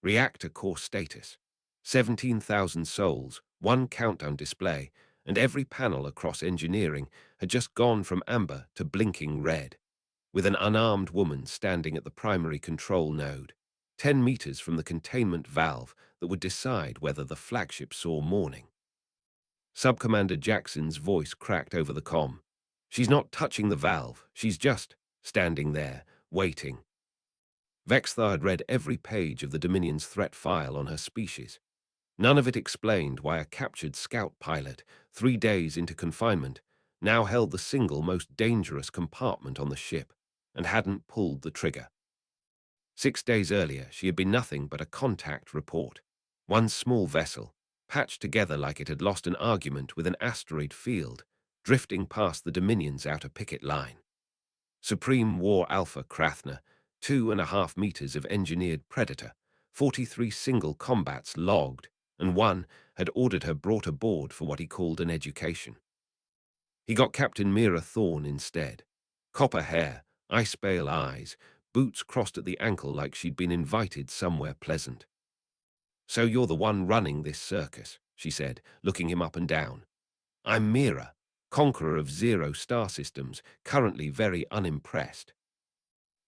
Reactor core status. 17,000 souls, one countdown display, and every panel across engineering had just gone from amber to blinking red, with an unarmed woman standing at the primary control node, 10 meters from the containment valve that would decide whether the flagship saw morning. Subcommander Jackson's voice cracked over the comm. She's not touching the valve, she's just standing there, waiting. Vexthar had read every page of the Dominion's threat file on her species. None of it explained why a captured scout pilot, 3 days into confinement, now held the single most dangerous compartment on the ship and hadn't pulled the trigger. 6 days earlier, she had been nothing but a contact report. One small vessel, patched together like it had lost an argument with an asteroid field, drifting past the Dominion's outer picket line. Supreme War Alpha Krathna, 2.5 meters of engineered Predator, 43 single combats logged, and one had ordered her brought aboard for what he called an education. He got Captain Mira Thorne instead. Copper hair, ice-pale eyes, boots crossed at the ankle like she'd been invited somewhere pleasant. "So you're the one running this circus," she said, looking him up and down. "I'm Mira, conqueror of Zero star systems, currently very unimpressed."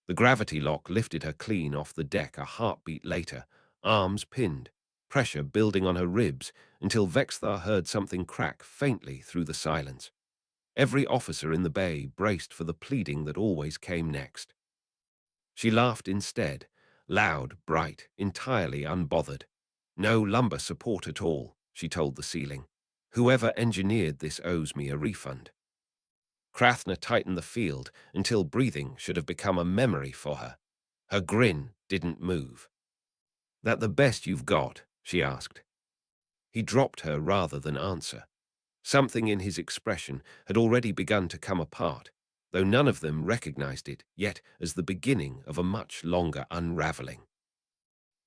The gravity lock lifted her clean off the deck a heartbeat later, arms pinned, pressure building on her ribs until Vexthar heard something crack faintly through the silence. Every officer in the bay braced for the pleading that always came next. She laughed instead, loud, bright, entirely unbothered. "No lumbar support at all," she told the ceiling. "Whoever engineered this owes me a refund." Krathna tightened the field until breathing should have become a memory for her. Her grin didn't move. "That the best you've got?" she asked. He dropped her rather than answer. Something in his expression had already begun to come apart, though none of them recognized it yet as the beginning of a much longer unraveling.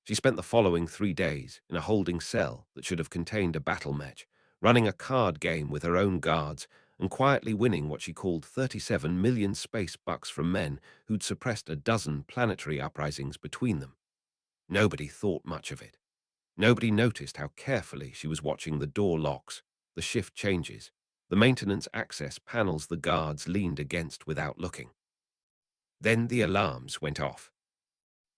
She spent the following 3 days in a holding cell that should have contained a battle match, running a card game with her own guards and quietly winning what she called 37 million space bucks from men who'd suppressed a dozen planetary uprisings between them. Nobody thought much of it. Nobody noticed how carefully she was watching the door locks, the shift changes, the maintenance access panels the guards leaned against without looking. Then the alarms went off.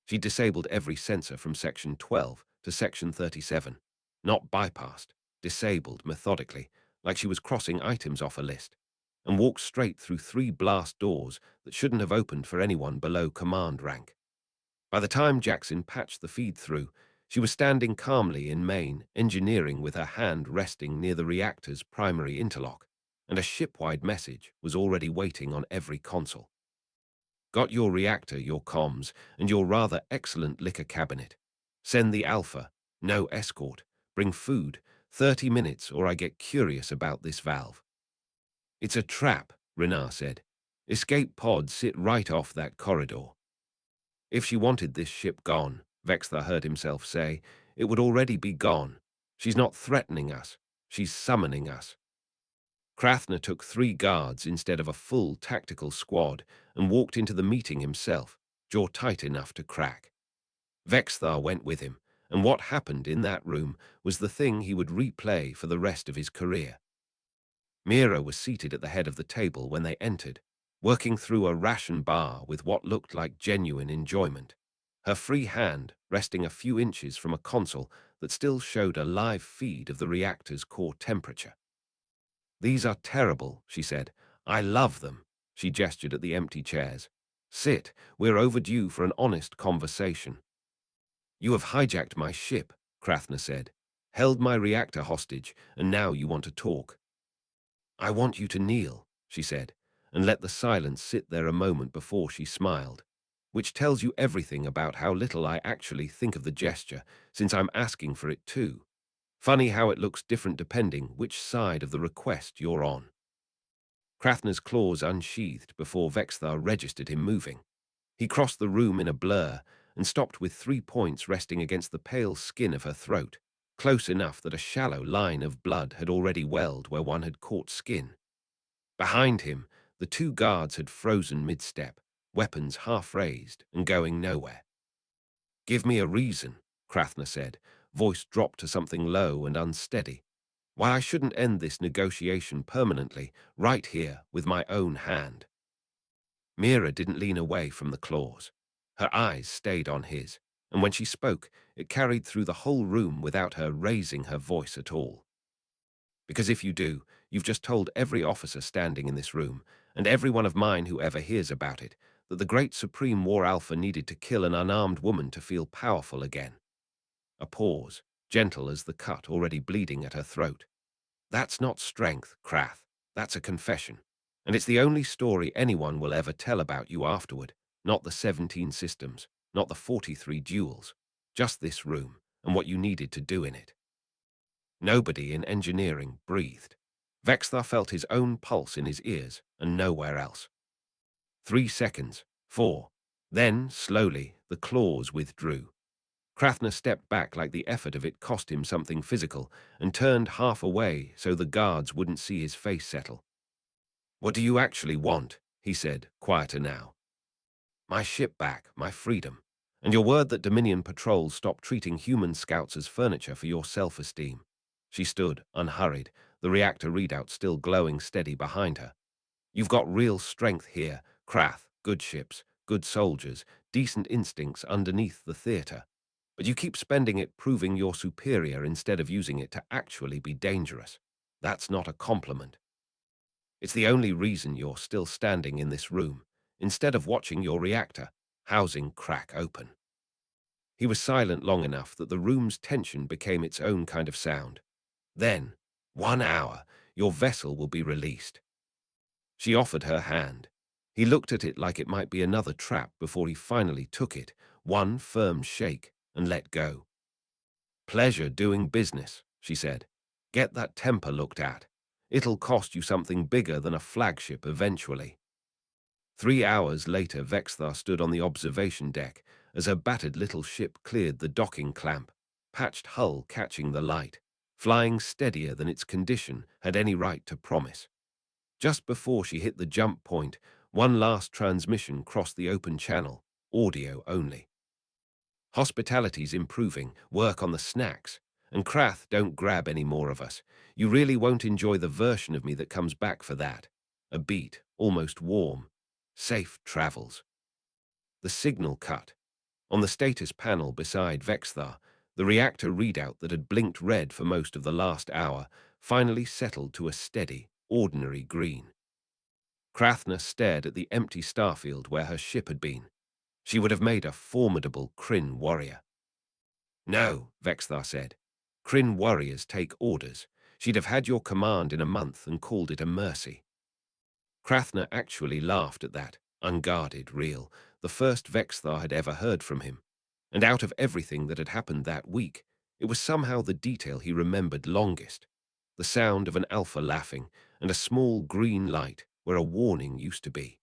She disabled every sensor from Section 12 to Section 37, not bypassed, disabled methodically, like she was crossing items off a list, and walked straight through 3 blast doors that shouldn't have opened for anyone below command rank. By the time Jackson patched the feed through, she was standing calmly in main, engineering with her hand resting near the reactor's primary interlock, and a ship-wide message was already waiting on every console. "Got your reactor, your comms, and your rather excellent liquor cabinet. Send the Alpha. No escort. Bring food. 30 minutes or I get curious about this valve." "It's a trap," Renard said. "Escape pods sit right off that corridor." If she wanted this ship gone, Vexthar heard himself say, it would already be gone. She's not threatening us. She's summoning us. Krathna took 3 guards instead of a full tactical squad and walked into the meeting himself, jaw tight enough to crack. Vexthar went with him, and what happened in that room was the thing he would replay for the rest of his career. Mira was seated at the head of the table when they entered, working through a ration bar with what looked like genuine enjoyment, her free hand resting a few inches from a console that still showed a live feed of the reactor's core temperature. "These are terrible," she said. "I love them." She gestured at the empty chairs. "Sit, we're overdue for an honest conversation." "You have hijacked my ship," Krathna said, "held my reactor hostage, and now you want to talk." "I want you to kneel," she said, and let the silence sit there a moment before she smiled, "which tells you everything about how little I actually think of the gesture, since I'm asking for it too. Funny how it looks different depending which side of the request you're on." Krathna's claws unsheathed before Vexthar registered him moving. He crossed the room in a blur and stopped with 3 points resting against the pale skin of her throat, close enough that a shallow line of blood had already welled where one had caught skin. Behind him, the 2 guards had frozen mid-step, weapons half raised and going nowhere. "Give me a reason," Krathna said, voice dropped to something low and unsteady. Why, I shouldn't end this negotiation permanently, right here, with my own hand. Mira didn't lean away from the claws. Her eyes stayed on his, and when she spoke, it carried through the whole room without her raising her voice at all. Because if you do, you've just told every officer standing in this room, and every one of mine who ever hears about it, that the great Supreme War Alpha needed to kill an unarmed woman to feel powerful again. A pause, gentle as the cut already bleeding at her throat. That's not strength, Krath. That's a confession. And it's the only story anyone will ever tell about you afterward. Not the 17 systems, not the 43 duels. Just this room, and what you needed to do in it. Nobody in engineering breathed. Vexthar felt his own pulse in his ears, and nowhere else. 3 seconds, 4. Then, slowly, the claws withdrew. Krathna stepped back like the effort of it cost him something physical, and turned half away so the guards wouldn't see his face settle. "What do you actually want?" he said, quieter now. "My ship back, my freedom, and your word that Dominion patrols stop treating human scouts as furniture for your self-esteem." She stood, unhurried, the reactor readout still glowing steady behind her. "You've got real strength here, Krath, good ships, good soldiers, decent instincts underneath the theater. But you keep spending it proving you're superior instead of using it to actually be dangerous. That's not a compliment. It's the only reason you're still standing in this room, instead of watching your reactor housing crack open." He was silent long enough that the room's tension became its own kind of sound. Then, 1 hour, your vessel will be released. She offered her hand. He looked at it like it might be another trap before he finally took it, one firm shake, and let go. "Pleasure doing business," she said. "Get that temper looked at. It'll cost you something bigger than a flagship eventually." 3 hours later, Vexthar stood on the observation deck as her battered little ship cleared the docking clamp, patched hull catching the light, flying steadier than its condition had any right to promise. Just before she hit the jump point, one last transmission crossed the open channel, audio only. "Hospitality's improving, work on the snacks. And Krath, don't grab any more of us. You really won't enjoy the version of me that comes back for that." A beat, almost warm. "Safe travels." The signal cut. On the status panel beside Vexthar, the reactor readout that had blinked red for most of the last hour finally settled to a steady, ordinary green. Krathna stared at the empty starfield where her ship had been. She would have made a formidable Kryn warrior. "No," Vexthar said. "Kryn warriors take orders. She'd have had your command in a month and called it a mercy." Krathna actually laughed at that, unguarded, real, the first Vexthar had ever heard from him. And out of everything that had happened that week, it was somehow the detail he remembered longest. The sound of an alpha laughing, and a small green light where a warning used to be.